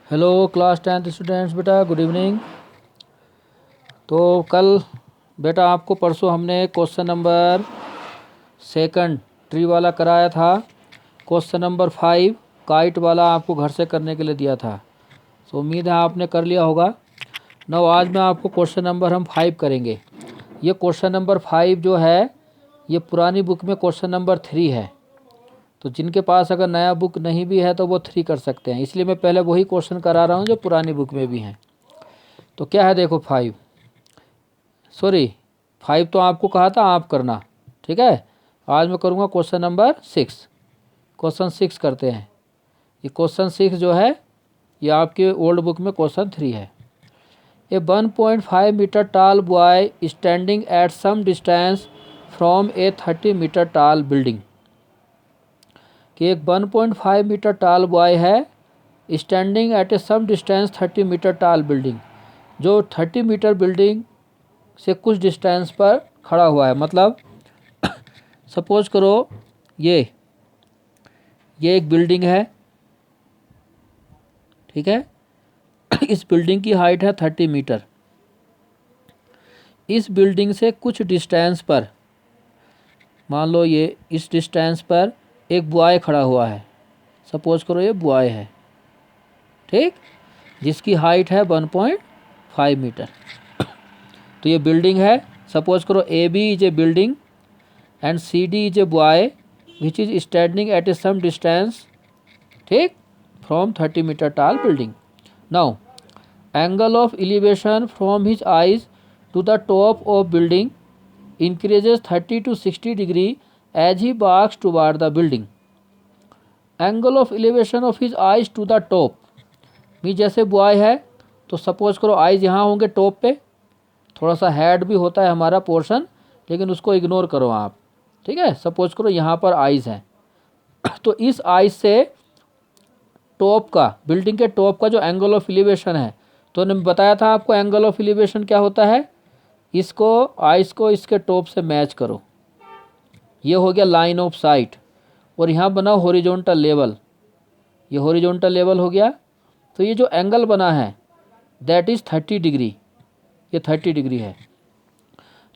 Hello class 10th students, बेटा good evening. तो कल बेटा आपको परसों हमने क्वेश्चन नंबर सेकंड ट्री वाला कराया था। क्वेश्चन नंबर 5 काइट वाला आपको घर से करने के लिए दिया था। तो उम्मीद है आपने कर लिया होगा। नौ आज मैं आपको क्वेश्चन नंबर हम 5 करेंगे। ये क्वेश्चन नंबर 5 जो है ये पुरानी बुक में क्वेश्चन नंबर 3 है। तो जिनके पास अगर नया बुक नहीं भी है तो वो 3 कर सकते हैं, इसलिए मैं पहले वही क्वेश्चन करा रहा हूँ जो पुरानी बुक में भी हैं। तो क्या है देखो 5 तो आपको कहा था आप करना, ठीक है। आज मैं करूँगा क्वेश्चन नंबर 6। क्वेश्चन 6 करते हैं। ये क्वेश्चन 6 जो है ये आपके ओल्ड बुक में क्वेश्चन 3 है। A 1.5 meter tall boy standing at some distance from a 30 metre tall building. कि एक 1.5 मीटर टाल बॉय है standing at a some distance 30 metre tall building, जो 30 मीटर बिल्डिंग से कुछ डिस्टेंस पर खड़ा हुआ है। मतलब सपोज करो ये एक बिल्डिंग है, ठीक है। इस बिल्डिंग की हाइट है 30 मीटर। इस बिल्डिंग से कुछ डिस्टेंस पर मान लो ये इस डिस्टेंस पर एक बॉय खड़ा हुआ है। सपोज करो ये बॉय है, ठीक, जिसकी हाइट है 1.5 मीटर। तो ये बिल्डिंग है। सपोज करो A B is a building and C D is a boy which is standing at a some distance, ठीक, from 30 metre tall building. Now angle of elevation from his eyes to the top of building increases 30 to 60 degree as he walks toward the building. Angle of elevation of his eyes to the top भी, जैसे boy है तो suppose करो eyes यहाँ होंगे top पे, थोड़ा सा हेड भी होता है हमारा पोर्शन, लेकिन उसको इग्नोर करो आप, ठीक है। सपोज करो यहाँ पर आइज है तो इस आइज से टॉप का, बिल्डिंग के टॉप का जो एंगल ऑफ एलिवेशन है, तो मैंने बताया था आपको एंगल ऑफ एलिवेशन क्या होता है। इसको आइज को इसके टॉप से मैच करो, ये हो गया लाइन ऑफ साइट। और यहाँ बना हॉरिजॉन्टल लेवल, ये हॉरिजॉन्टल लेवल हो गया। तो ये जो एंगल बना है दैट इज़ 30 डिग्री, ये 30 डिग्री है।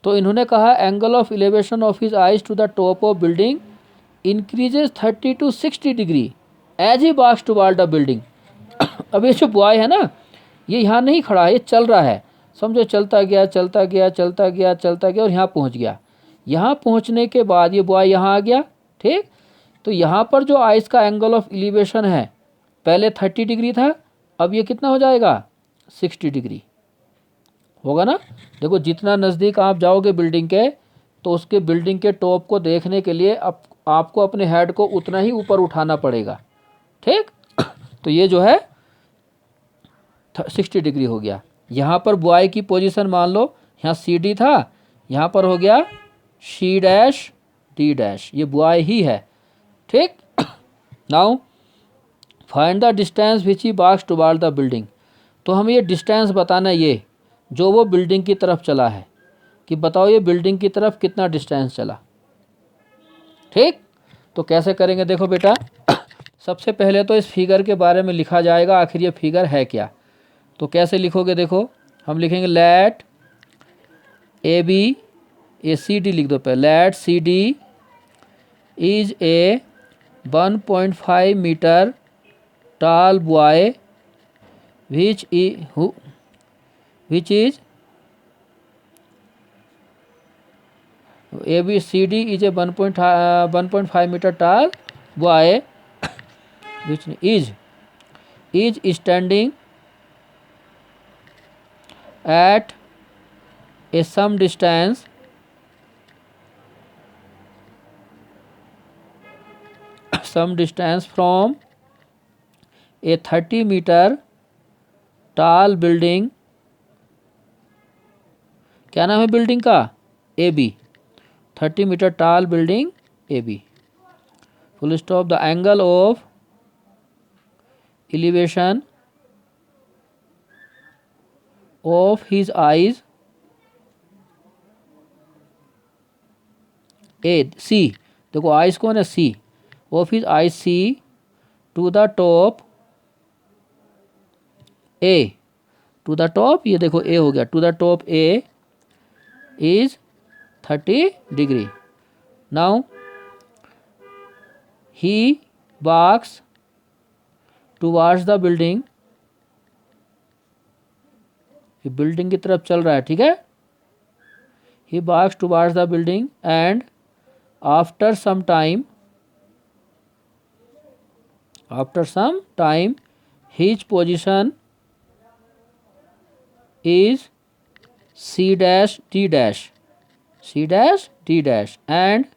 तो इन्होंने कहा angle of elevation of his eyes to the top of building increases 30 to 60 degree as he walks toward the building. अब ये जो बॉय है ना, ये यहाँ नहीं खड़ा है, ये चल रहा है। समझो चलता गया चलता गया चलता गया चलता गया और यहाँ पहुँच गया। यहाँ पहुँचने के बाद ये बॉय यहाँ आ गया, ठीक। तो यहाँ पर जो आइस का एंगल ऑफ एलिवेशन है पहले 30 डिग्री था, अब ये कितना हो जाएगा 60 डिग्री होगा ना। देखो जितना नज़दीक आप जाओगे बिल्डिंग के, तो उसके बिल्डिंग के टॉप को देखने के लिए आपको अपने हेड को उतना ही ऊपर उठाना पड़ेगा, ठीक। तो ये जो है 60 डिग्री हो गया। यहाँ पर बॉय की पोजीशन मान लो यहाँ सी डी था, यहाँ पर हो गया सी डैश डी डैश, ये बॉय ही है, ठीक। Now find the distance which he walks toward the building. तो हमें ये डिस्टेंस बताना है, ये जो वो बिल्डिंग की तरफ चला है, कि बताओ ये बिल्डिंग की तरफ कितना डिस्टेंस चला, ठीक। तो कैसे करेंगे देखो बेटा, सबसे पहले तो इस फिगर के बारे में लिखा जाएगा आखिर ये फिगर है क्या। तो कैसे लिखोगे देखो, हम लिखेंगे let A B, A C D लिख दो पहले, let C D is a 1.5 meter tall boy which is ABCD is a 1.5 meter tall boy which is standing at a some distance from a 30 meter tall building. क्या नाम है building का, A B, 30 metre tall building A B, full stop. The angle of elevation of his eyes A C, देखो eyes कौन है C, of his eyes C to the top A to the top, ये देखो A हो गया, to the top A is 30 degree. Now he walks towards the building, ये building की तरफ चल रहा है, ठीक है। he walks towards the building and after some time his position is C dash D dash, C dash D dash, and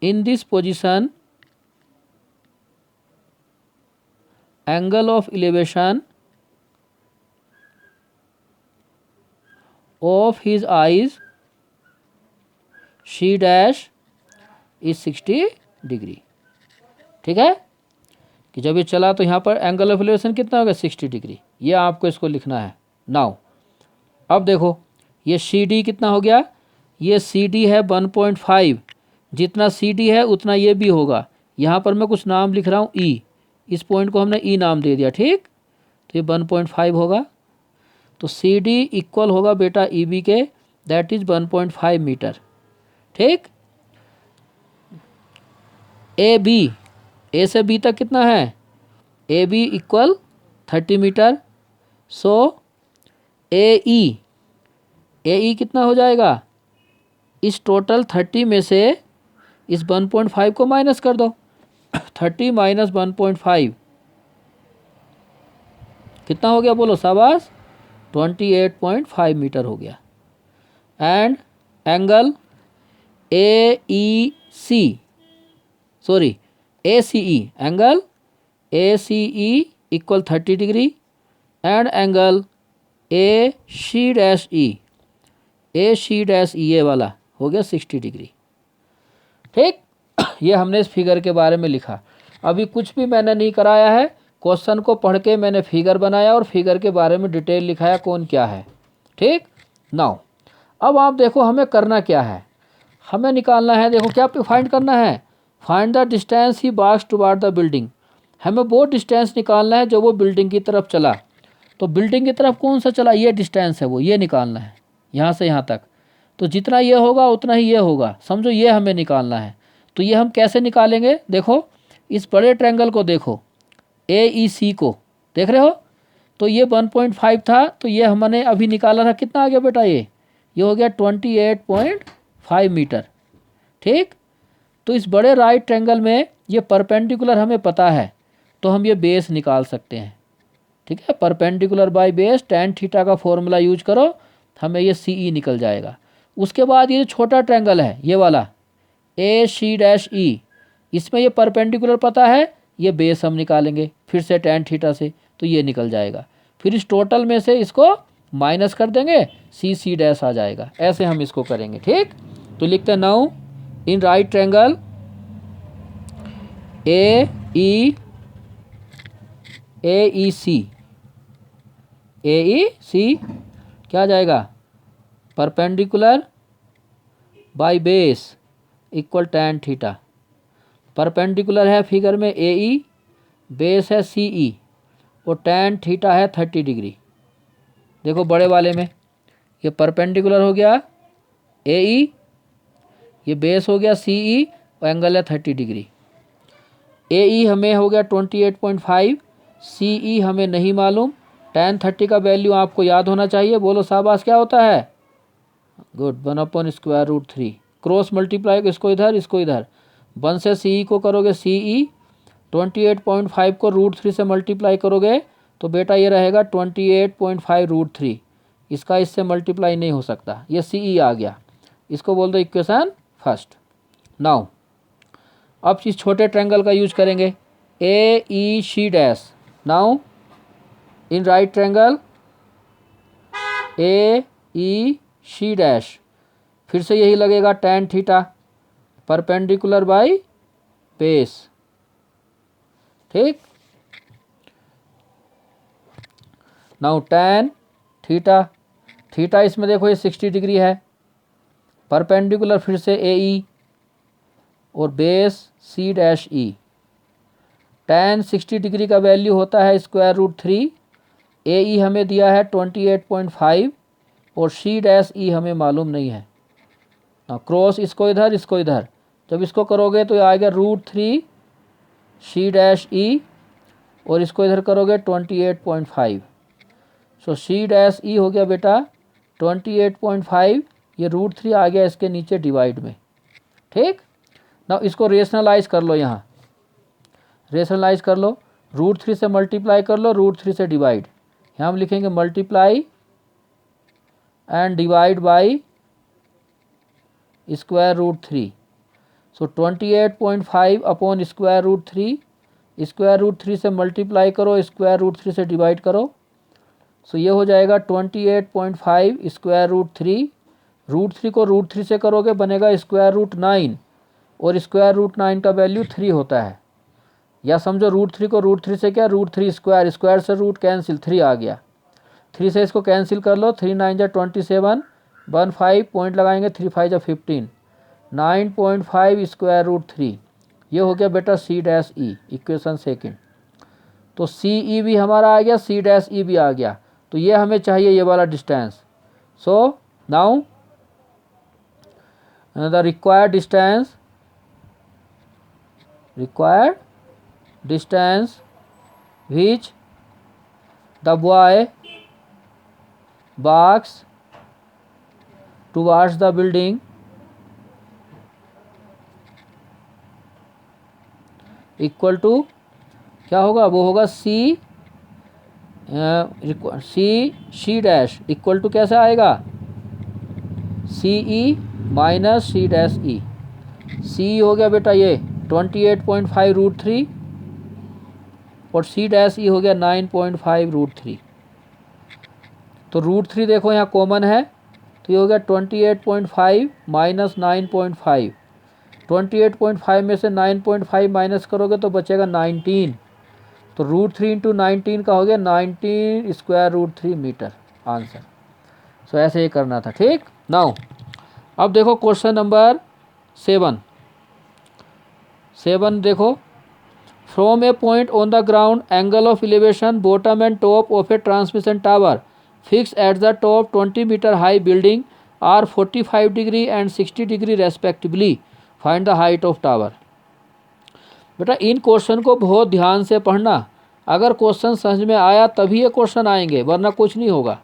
in this position angle of elevation of his eyes C dash is 60 degree. ठीक है कि जब ये चला तो यहाँ पर angle of elevation कितना होगा 60 डिग्री, ये आपको इसको लिखना है। नाउ अब देखो ये सी डी कितना हो गया, ये सी डी है 1.5, जितना सी डी है उतना ये भी होगा। यहाँ पर मैं कुछ नाम लिख रहा हूँ ई, इस पॉइंट को हमने ई नाम दे दिया, ठीक। तो ये 1.5 होगा, तो सी डी इक्वल होगा बेटा ई बी के, दैट इज 1.5 मीटर, ठीक। ए बी, ए से बी तक कितना है, ए बी इक्वल 30 मीटर। सो ए ई कितना हो जाएगा, इस टोटल 30 में से इस 1.5 को माइनस कर दो, 30 माइनस 1.5 कितना हो गया बोलो शाबाश, 28.5 मीटर हो गया। And angle A E C, sorry A C E, angle A C E equal 30 degree and angle A C dash E, A C dash E ये वाला हो गया 60 डिग्री, ठीक। ये हमने इस फिगर के बारे में लिखा। अभी कुछ भी मैंने नहीं कराया है, क्वेश्चन को पढ़ के मैंने फिगर बनाया और फिगर के बारे में डिटेल लिखाया कौन क्या है, ठीक। नाउ अब आप देखो हमें करना क्या है, हमें निकालना है, देखो क्या फाइंड करना है, find the distance he walks toward the building. हमें वो डिस्टेंस निकालना है जो वो बिल्डिंग की तरफ चला। तो बिल्डिंग की तरफ कौन सा चला, ये डिस्टेंस है वो, ये निकालना है यहाँ से यहाँ तक। तो जितना ये होगा उतना ही ये होगा, समझो ये हमें निकालना है। तो ये हम कैसे निकालेंगे, देखो इस बड़े ट्रायंगल को देखो, ए ई सी को देख रहे हो, तो ये 1.5 था, तो ये हमने अभी निकाला था, कितना आ गया बेटा, ये हो गया 28.5 मीटर, ठीक। तो इस बड़े राइट ट्रायंगल में ये परपेंडिकुलर हमें पता है, तो हम ये बेस निकाल सकते हैं, ठीक है। Perpendicular by base tan theta का फॉर्मूला यूज करो, हमें ये सी ई निकल जाएगा। उसके बाद ये जो छोटा ट्रायंगल है ये वाला ए सी डैश ई, इसमें ये परपेंडिकुलर पता है, ये बेस हम निकालेंगे फिर से tan थीटा से, तो ये निकल जाएगा। फिर इस टोटल में से इसको माइनस कर देंगे, सी डैश आ जाएगा। ऐसे हम इसको करेंगे, ठीक। तो लिखते हैं now in right triangle A E C क्या आ जाएगा, perpendicular by base equal tan theta. Perpendicular है फिगर में ए ई, बेस है सी ई, और tan थीटा है 30 डिग्री। देखो बड़े वाले में ये परपेंडिकुलर हो गया ए ई, ये बेस हो गया सी ई, और एंगल है 30 डिग्री। ए ई हमें हो गया 28.5, सी ई हमें नहीं मालूम, tan 30 का वैल्यू आपको याद होना चाहिए, बोलो शाबाश क्या होता है, गुड, 1/√3। क्रॉस मल्टीप्लाई इसको इधर इसको इधर, 1 से सी ई को करोगे सी ई, 28.5 को √3 से मल्टीप्लाई करोगे तो बेटा ये रहेगा 28.5√3, इसका इससे मल्टीप्लाई नहीं हो सकता, ये सी ई आ गया, इसको बोल दो इक्वेशन फर्स्ट। नाउ अब इस छोटे ट्रायंगल का यूज करेंगे A E C dash. Now in right triangle A E C dash, फिर से यही लगेगा tan theta, perpendicular by base, ठीक। नाउ tan थीटा, थीटा इसमें देखो ये 60 डिग्री है, परपेंडिकुलर फिर से ए ई और base C dash E. tan 60 degree का वैल्यू होता है √3, ए ई हमें दिया है 28.5 और सी डैश ई हमें मालूम नहीं है। क्रॉस इसको इधर, जब इसको करोगे तो आएगा √3 सी डैश ई और इसको इधर करोगे 28.5। सो सी डैश ई हो गया बेटा 28.5, ये √3 आ गया इसके नीचे डिवाइड में। ठीक ना, इसको रेशनलाइज कर लो, यहाँ रेशनलाइज कर लो, √3 से मल्टीप्लाई कर लो, √3 से डिवाइड, यहाँ हम लिखेंगे multiply and divide by √3। So 28.5 upon √3, √3 से मल्टीप्लाई करो, √3 से डिवाइड करो। सो ये हो जाएगा 28.5 √3, √3 को √3 से करोगे बनेगा √9 और √9 का वैल्यू 3 होता है। या समझो √3 को √3 से क्या, √3 स्क्वायर से रूट कैंसिल, 3 आ गया, 3 से इसको कैंसिल कर लो, 3 9 जा 27, 15 पॉइंट लगाएंगे, 3 5 जा 15, 9.5 √3, ये हो गया बेटा C dash E, equation second. तो सी ई भी हमारा आ गया, सी डैश ई भी आ गया, तो ये हमें चाहिए ये वाला distance. So now the required distance which the boy walks towards the building equal to क्या होगा, वो होगा सी डैश इक्वल टू कैसे आएगा, सी ई माइनस सी डैश ई। सी हो गया बेटा ये 28.5 √3 और सी डैश ई हो गया 9.5 √3। तो √3 देखो यहाँ कॉमन है, तो ये हो गया 28.5 माइनस 9.5, 28.5 में से 9.5 माइनस करोगे तो बचेगा 19, तो √3 इंटू 19 का हो गया 19 √3 मीटर आंसर। सो ऐसे ही करना था। ठीक, नाउ अब देखो क्वेश्चन नंबर 7 देखो, from a point on the ground angle of elevation bottom and top of a transmission tower fix at the top 20 meter high building are 45 degree and 60 degree respectively, find the height of tower. बेटा इन question को बहुत ध्यान से पढ़ना, अगर question समझ में आया तभी ये क्वेश्चन आएंगे, वरना कुछ नहीं होगा।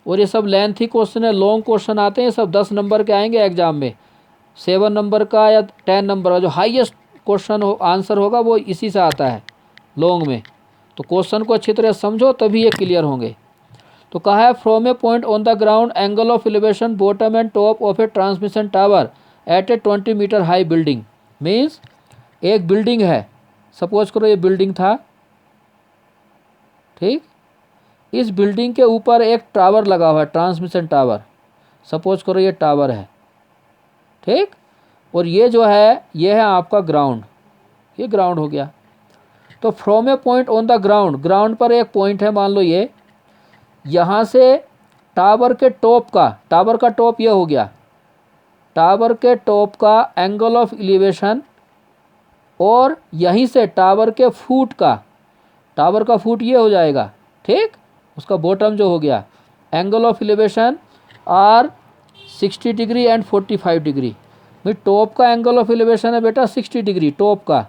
और ये सब लेंथी क्वेश्चन है, लॉन्ग क्वेश्चन आते हैं, सब 10 नंबर के आएंगे एग्जाम में, 7 नंबर का या 10 नंबर का, जो हाईएस्ट क्वेश्चन आंसर होगा वो इसी से आता है लॉन्ग में। तो क्वेश्चन को अच्छी तरह समझो तभी ये क्लियर होंगे। तो कहा है from a point on the ground angle of elevation bottom and top of a transmission tower at a 20 meter high building, means एक बिल्डिंग है, सपोज करो ये बिल्डिंग था, ठीक, इस बिल्डिंग के ऊपर एक टावर लगा हुआ है, ट्रांसमिशन टावर, सपोज करो ये टावर है, ठीक, और ये जो है ये है आपका ग्राउंड, ये ग्राउंड हो गया। तो from a point on the ground, ground पर एक पॉइंट है मान लो ये, यहाँ से टावर के टॉप का, टावर का टॉप ये हो गया, टावर के टॉप का एंगल ऑफ एलिवेशन, और यहीं से टावर के फुट का, टावर का फुट ये हो जाएगा, ठीक, उसका बॉटम जो हो गया, angle of elevation are 60 degree and 45 degree. भाई टॉप का एंगल ऑफ एलिवेशन है बेटा 60 डिग्री, टॉप का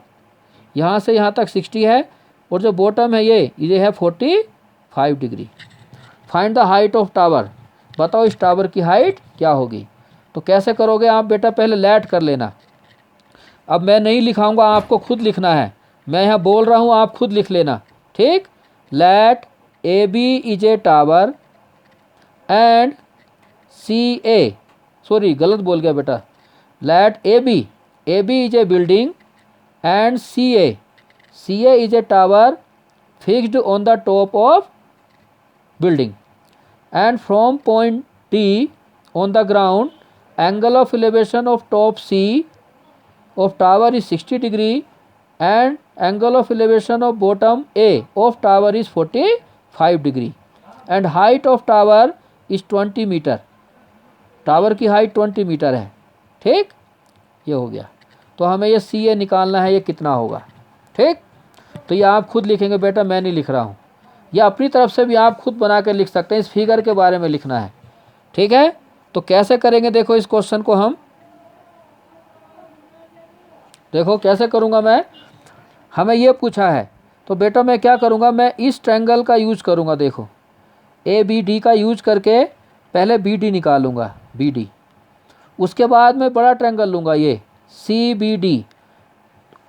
यहाँ से यहाँ तक 60 है, और जो बॉटम है ये है 45 degree. Find the height of tower, बताओ इस टावर की हाइट क्या होगी। तो कैसे करोगे आप बेटा, पहले लेट कर लेना, अब मैं नहीं लिखाऊंगा, आपको खुद लिखना है, मैं यहाँ बोल रहा हूँ आप खुद लिख लेना, ठीक। Let A B is a tower and C A, sorry गलत बोल गया बेटा, let A B is a building and C A is a tower fixed on the top of building, and from point D on the ground angle of elevation of top C of tower is 60 degree and angle of elevation of bottom A of tower is 45 degree and height of tower is 20 meter, tower की height 20 meter है, ठीक, ये हो गया। तो हमें ये सी ए निकालना है, ये कितना होगा, ठीक। तो ये आप खुद लिखेंगे बेटा, मैं नहीं लिख रहा हूँ, या अपनी तरफ से भी आप खुद बना के लिख सकते हैं, इस फिगर के बारे में लिखना है। ठीक है, तो कैसे करेंगे देखो इस क्वेश्चन को हम, देखो कैसे करूँगा मैं, हमें ये पूछा है तो बेटा मैं क्या करूँगा, मैं इस ट्रायंगल का यूज करूँगा। देखो ABD का यूज करके पहले BD निकालूंगा, BD, उसके बाद मैं बड़ा ट्रायंगल लूँगा ये CBD।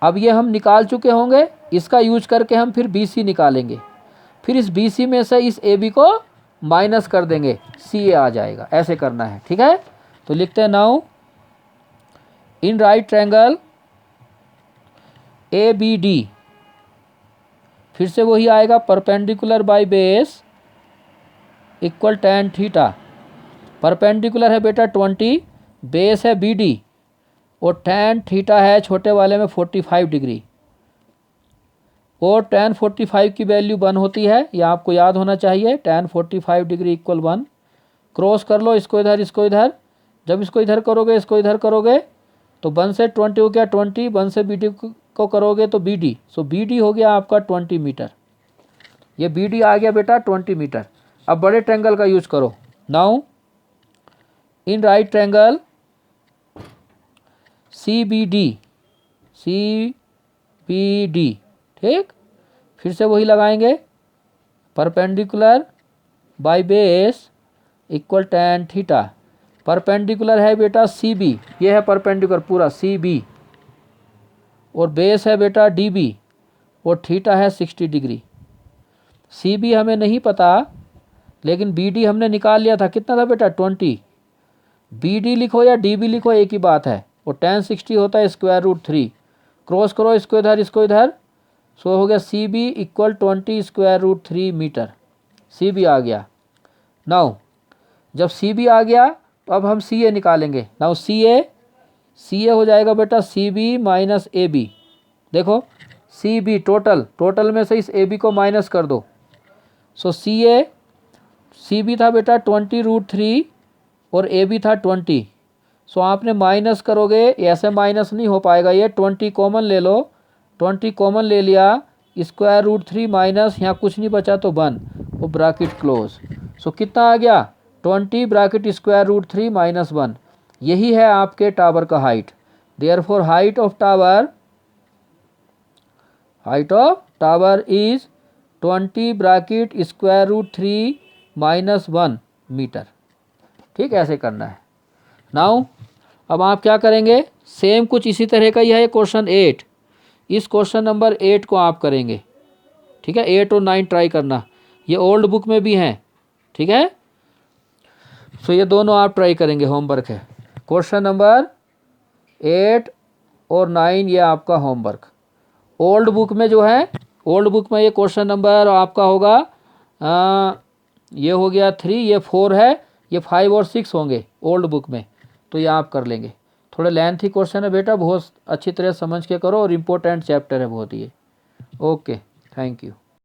अब ये हम निकाल चुके होंगे, इसका यूज करके हम फिर BC निकालेंगे, फिर इस BC में से इस AB को माइनस कर देंगे, CA आ जाएगा। ऐसे करना है, ठीक है। तो लिखते हैं now in right triangle ABD, फिर से वही आएगा perpendicular by base equal tan theta. Perpendicular है बेटा 20, बेस है BD और tan थीटा है छोटे वाले में 45 डिग्री, और tan 45 की वैल्यू 1 होती है, ये आपको याद होना चाहिए। tan 45 degree equal 1। क्रॉस कर लो इसको इधर, इसको इधर, जब इसको इधर करोगे इसको इधर करोगे तो 1 से 20 हो गया 20, 1 से BD को करोगे तो BD, सो BD हो गया आपका 20 मीटर। ये BD आ गया बेटा 20 मीटर। अब बड़े ट्रायंगल का यूज करो। Now in right triangle CBD, ठीक, फिर से वही लगाएंगे, perpendicular by base equal tan theta. Perpendicular है बेटा CB, ये है परपेंडिकुलर पूरा CB, और बेस है बेटा DB, और थीटा है 60 डिग्री। CB हमें नहीं पता, लेकिन BD हमने निकाल लिया था, कितना था बेटा 20। BD लिखो या DB लिखो एक ही बात है, और tan 60 होता है √3। क्रॉस करो इसको इधर, इसको इधर, सो हो गया CB इक्वल 20 √3 मीटर। CB आ गया। नाउ जब CB आ गया तो अब हम CA निकालेंगे। नाउ CA हो जाएगा बेटा CB माइनस AB। देखो CB टोटल में से इस AB को माइनस कर दो, सो CB था बेटा 20 √3 और AB था 20, सो आपने माइनस करोगे, ऐसे माइनस नहीं हो पाएगा, ये 20 कॉमन ले लो, 20 कॉमन ले लिया, √3 माइनस यहाँ कुछ नहीं बचा तो 1, वो ब्रैकेट क्लोज। सो कितना आ गया 20 ब्रैकेट √3 माइनस 1। यही है आपके टावर का height. Therefore height of tower is 20 bracket √3 minus 1 meter. ठीक, ऐसे करना है। नाउ अब आप क्या करेंगे, सेम कुछ इसी तरह का ही है क्वेश्चन 8। इस क्वेश्चन नंबर 8 को आप करेंगे, ठीक है। 8 और 9 ट्राई करना, ये ओल्ड बुक में भी हैं, ठीक है। सो ये दोनों आप ट्राई करेंगे, होमवर्क है। क्वेश्चन नंबर 8 और 9 ये आपका होमवर्क। ओल्ड बुक में जो है, ओल्ड बुक में ये क्वेश्चन नंबर आपका होगा ये हो गया 3, ये 4 है, ये 5 और 6 होंगे ओल्ड बुक में, तो ये आप कर लेंगे। थोड़े लेंथी क्वेश्चन है बेटा, बहुत अच्छी तरह समझ के करो, और इम्पोर्टेंट चैप्टर है बहुत ये। Okay, thank you.